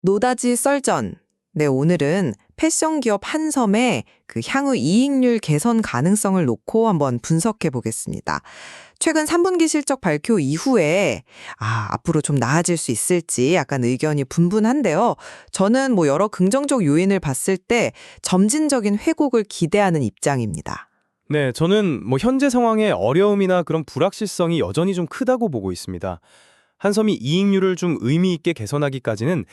노다지 썰전. 네, 오늘은 패션 기업 한섬의 그 향후 이익률 개선 가능성을 놓고 한번 분석해 보겠습니다. 최근 3분기 실적 발표 이후에 앞으로 좀 나아질 수 있을지 약간 의견이 분분한데요. 저는 여러 긍정적 요인을 봤을 때 점진적인 회복을 기대하는 입장입니다. 네, 저는 현재 상황의 어려움이나 그런 불확실성이 여전히 좀 크다고 보고 있습니다. 한섬이 이익률을 좀 의미 있게 개선하기까지는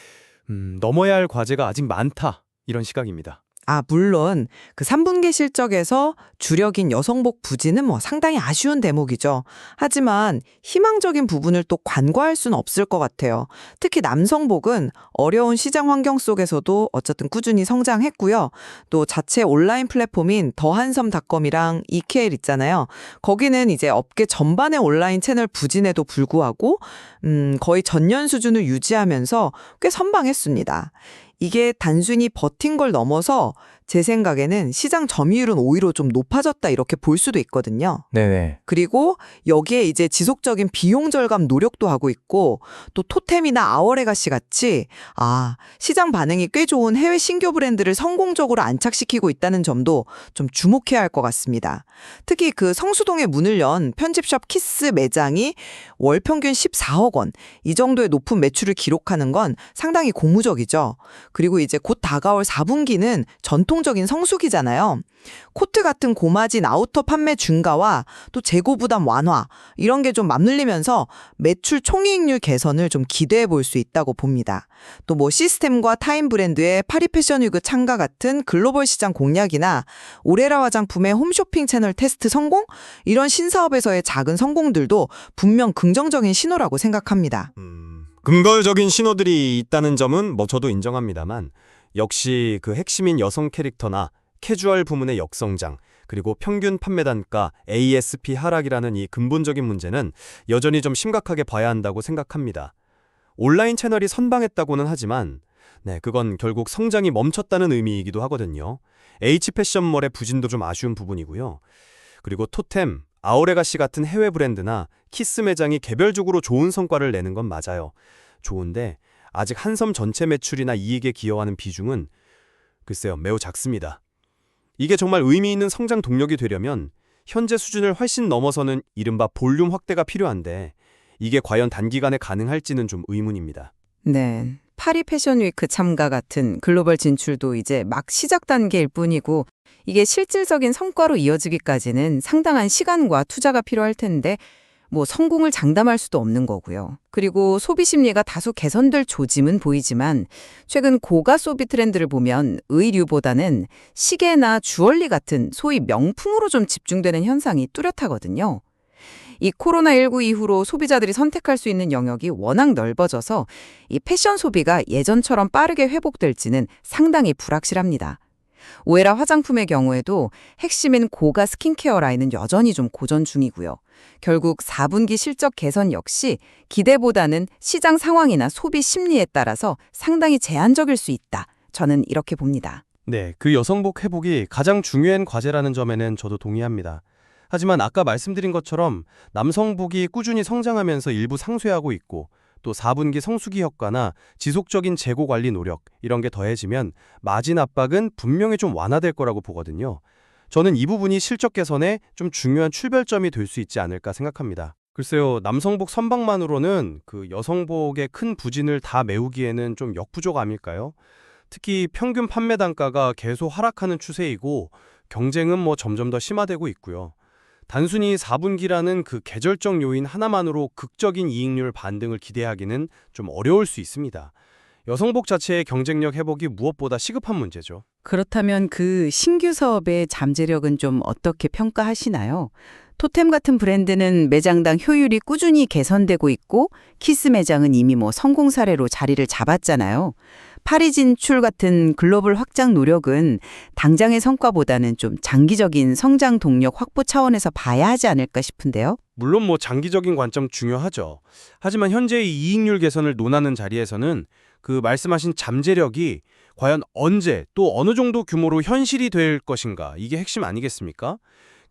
넘어야 할 과제가 아직 많다, 이런 시각입니다. 물론 그 3분기 실적에서 주력인 여성복 부진은 상당히 아쉬운 대목이죠. 하지만 희망적인 부분을 또 간과할 수는 없을 것 같아요. 특히 남성복은 어려운 시장 환경 속에서도 어쨌든 꾸준히 성장했고요. 또 자체 온라인 플랫폼인 더한섬닷컴이랑 이케일 있잖아요. 거기는 이제 업계 전반의 온라인 채널 부진에도 불구하고 거의 전년 수준을 유지하면서 꽤 선방했습니다. 이게 단순히 버틴 걸 넘어서 제 생각에는 시장 점유율은 오히려 좀 높아졌다 이렇게 볼 수도 있거든요. 네네. 그리고 여기에 이제 지속적인 비용 절감 노력도 하고 있고 또 토템이나 아워레가시 같이 시장 반응이 꽤 좋은 해외 신규 브랜드를 성공적으로 안착시키고 있다는 점도 좀 주목해야 할 것 같습니다. 특히 그 성수동에 문을 연 편집숍 키스 매장이 월 평균 14억 원, 이 정도의 높은 매출을 기록하는 건 상당히 고무적이죠. 그리고 이제 곧 다가올 4분기는 전통적인 성수기잖아요. 코트 같은 고마진 아우터 판매 증가와 또 재고 부담 완화 이런 게 좀 맞물리면서 매출 총이익률 개선을 좀 기대해 볼 수 있다고 봅니다. 또 시스템과 타임 브랜드의 파리 패션 위그 참가 같은 글로벌 시장 공략이나 오레라 화장품의 홈쇼핑 채널 테스트 성공 이런 신사업에서의 작은 성공들도 분명 긍정적인 신호라고 생각합니다. 긍정적인 신호들이 있다는 점은 저도 인정합니다만 역시 그 핵심인 여성 캐릭터나 캐주얼 부문의 역성장, 그리고 평균 판매 단가 ASP 하락이라는 이 근본적인 문제는 여전히 좀 심각하게 봐야 한다고 생각합니다. 온라인 채널이 선방했다고는 하지만 그건 결국 성장이 멈췄다는 의미이기도 하거든요. H패션몰의 부진도 좀 아쉬운 부분이고요. 그리고 토템, 아오레가시 같은 해외 브랜드나 키스 매장이 개별적으로 좋은 성과를 내는 건 맞아요. 좋은데 아직 한섬 전체 매출이나 이익에 기여하는 비중은 글쎄요, 매우 작습니다. 이게 정말 의미 있는 성장 동력이 되려면 현재 수준을 훨씬 넘어서는 이른바 볼륨 확대가 필요한데 이게 과연 단기간에 가능할지는 좀 의문입니다. 네. 파리 패션 위크 참가 같은 글로벌 진출도 이제 막 시작 단계일 뿐이고 이게 실질적인 성과로 이어지기까지는 상당한 시간과 투자가 필요할 텐데 성공을 장담할 수도 없는 거고요. 그리고 소비 심리가 다소 개선될 조짐은 보이지만 최근 고가 소비 트렌드를 보면 의류보다는 시계나 주얼리 같은 소위 명품으로 좀 집중되는 현상이 뚜렷하거든요. 이 코로나19 이후로 소비자들이 선택할 수 있는 영역이 워낙 넓어져서 이 패션 소비가 예전처럼 빠르게 회복될지는 상당히 불확실합니다. 오에라 화장품의 경우에도 핵심인 고가 스킨케어 라인은 여전히 좀 고전 중이고요. 결국 4분기 실적 개선 역시 기대보다는 시장 상황이나 소비 심리에 따라서 상당히 제한적일 수 있다. 저는 이렇게 봅니다. 네, 그 여성복 회복이 가장 중요한 과제라는 점에는 저도 동의합니다. 하지만 아까 말씀드린 것처럼 남성복이 꾸준히 성장하면서 일부 상쇄하고 있고 또 4분기 성수기 효과나 지속적인 재고 관리 노력 이런 게 더해지면 마진 압박은 분명히 좀 완화될 거라고 보거든요. 저는 이 부분이 실적 개선에 좀 중요한 출발점이 될 수 있지 않을까 생각합니다. 글쎄요, 남성복 선방만으로는 그 여성복의 큰 부진을 다 메우기에는 좀 역부족 아닐까요? 특히 평균 판매 단가가 계속 하락하는 추세이고 경쟁은 점점 더 심화되고 있고요. 단순히 4분기라는 그 계절적 요인 하나만으로 극적인 이익률 반등을 기대하기는 좀 어려울 수 있습니다. 여성복 자체의 경쟁력 회복이 무엇보다 시급한 문제죠. 그렇다면 그 신규 사업의 잠재력은 좀 어떻게 평가하시나요? 토템 같은 브랜드는 매장당 효율이 꾸준히 개선되고 있고 키스 매장은 이미 성공 사례로 자리를 잡았잖아요. 파리 진출 같은 글로벌 확장 노력은 당장의 성과보다는 좀 장기적인 성장 동력 확보 차원에서 봐야 하지 않을까 싶은데요. 물론 장기적인 관점 중요하죠. 하지만 현재의 이익률 개선을 논하는 자리에서는 그 말씀하신 잠재력이 과연 언제 또 어느 정도 규모로 현실이 될 것인가, 이게 핵심 아니겠습니까?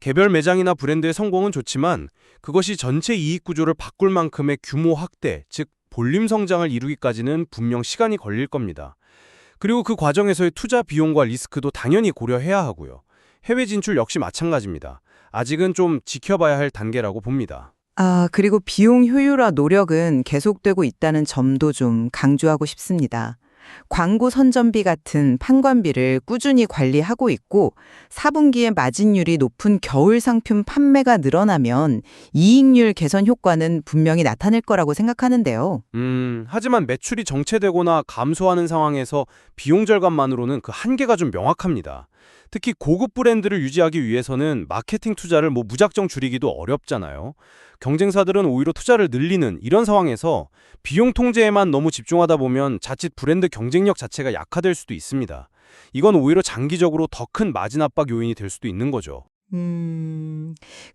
개별 매장이나 브랜드의 성공은 좋지만 그것이 전체 이익 구조를 바꿀 만큼의 규모 확대, 즉 볼륨 성장을 이루기까지는 분명 시간이 걸릴 겁니다. 그리고 그 과정에서의 투자 비용과 리스크도 당연히 고려해야 하고요. 해외 진출 역시 마찬가지입니다. 아직은 좀 지켜봐야 할 단계라고 봅니다. 그리고 비용 효율화 노력은 계속되고 있다는 점도 좀 강조하고 싶습니다. 광고 선전비 같은 판관비를 꾸준히 관리하고 있고 4분기에 마진율이 높은 겨울 상품 판매가 늘어나면 이익률 개선 효과는 분명히 나타날 거라고 생각하는데요. 하지만 매출이 정체되거나 감소하는 상황에서 비용 절감만으로는 그 한계가 좀 명확합니다. 특히 고급 브랜드를 유지하기 위해서는 마케팅 투자를 무작정 줄이기도 어렵잖아요. 경쟁사들은 오히려 투자를 늘리는 이런 상황에서 비용 통제에만 너무 집중하다 보면 자칫 브랜드 경쟁력 자체가 약화될 수도 있습니다. 이건 오히려 장기적으로 더 큰 마진 압박 요인이 될 수도 있는 거죠.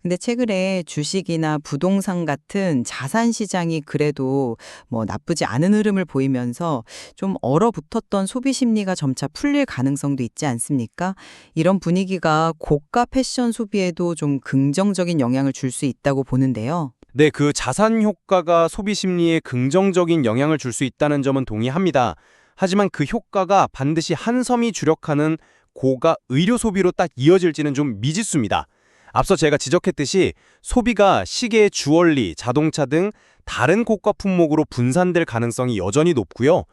근데 최근에 주식이나 부동산 같은 자산 시장이 그래도 나쁘지 않은 흐름을 보이면서 좀 얼어붙었던 소비 심리가 점차 풀릴 가능성도 있지 않습니까? 이런 분위기가 고가 패션 소비에도 좀 긍정적인 영향을 줄 수 있다고 보는데요. 네, 그 자산 효과가 소비 심리에 긍정적인 영향을 줄 수 있다는 점은 동의합니다. 하지만 그 효과가 반드시 한섬이 주력하는 고가 의료 소비로 딱 이어질지는 좀 미지수입니다. 앞서 제가 지적했듯이 소비가 시계, 주얼리, 자동차 등 다른 고가 품목으로 분산될 가능성이 여전히 높고요.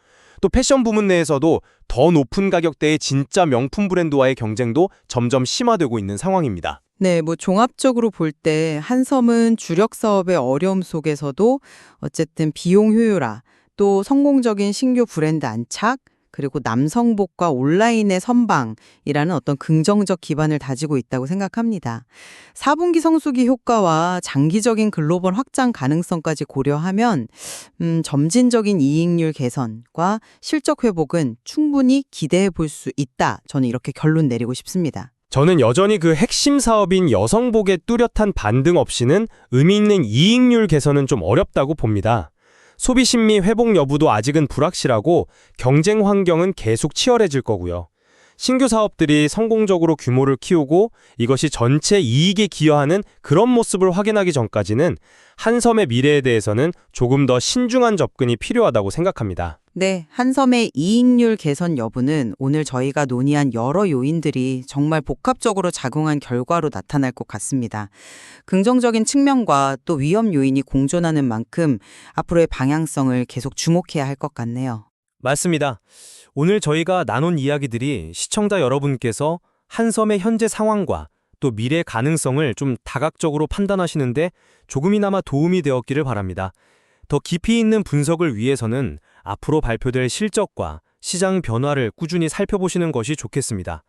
또 패션 부문 내에서도 더 높은 가격대의 진짜 명품 브랜드와의 경쟁도 점점 심화되고 있는 상황입니다. 네, 종합적으로 볼 때 한섬은 주력 사업의 어려움 속에서도 어쨌든 비용 효율화, 또 성공적인 신규 브랜드 안착, 그리고 남성복과 온라인의 선방이라는 어떤 긍정적 기반을 다지고 있다고 생각합니다. 4분기 성수기 효과와 장기적인 글로벌 확장 가능성까지 고려하면 점진적인 이익률 개선과 실적 회복은 충분히 기대해 볼 수 있다. 저는 이렇게 결론 내리고 싶습니다. 저는 여전히 그 핵심 사업인 여성복의 뚜렷한 반등 없이는 의미 있는 이익률 개선은 좀 어렵다고 봅니다. 소비 심리 회복 여부도 아직은 불확실하고 경쟁 환경은 계속 치열해질 거고요. 신규 사업들이 성공적으로 규모를 키우고 이것이 전체 이익에 기여하는 그런 모습을 확인하기 전까지는 한섬의 미래에 대해서는 조금 더 신중한 접근이 필요하다고 생각합니다. 네, 한섬의 이익률 개선 여부는 오늘 저희가 논의한 여러 요인들이 정말 복합적으로 작용한 결과로 나타날 것 같습니다. 긍정적인 측면과 또 위험 요인이 공존하는 만큼 앞으로의 방향성을 계속 주목해야 할 것 같네요. 맞습니다. 오늘 저희가 나눈 이야기들이 시청자 여러분께서 한섬의 현재 상황과 또 미래 가능성을 좀 다각적으로 판단하시는데 조금이나마 도움이 되었기를 바랍니다. 더 깊이 있는 분석을 위해서는 앞으로 발표될 실적과 시장 변화를 꾸준히 살펴보시는 것이 좋겠습니다.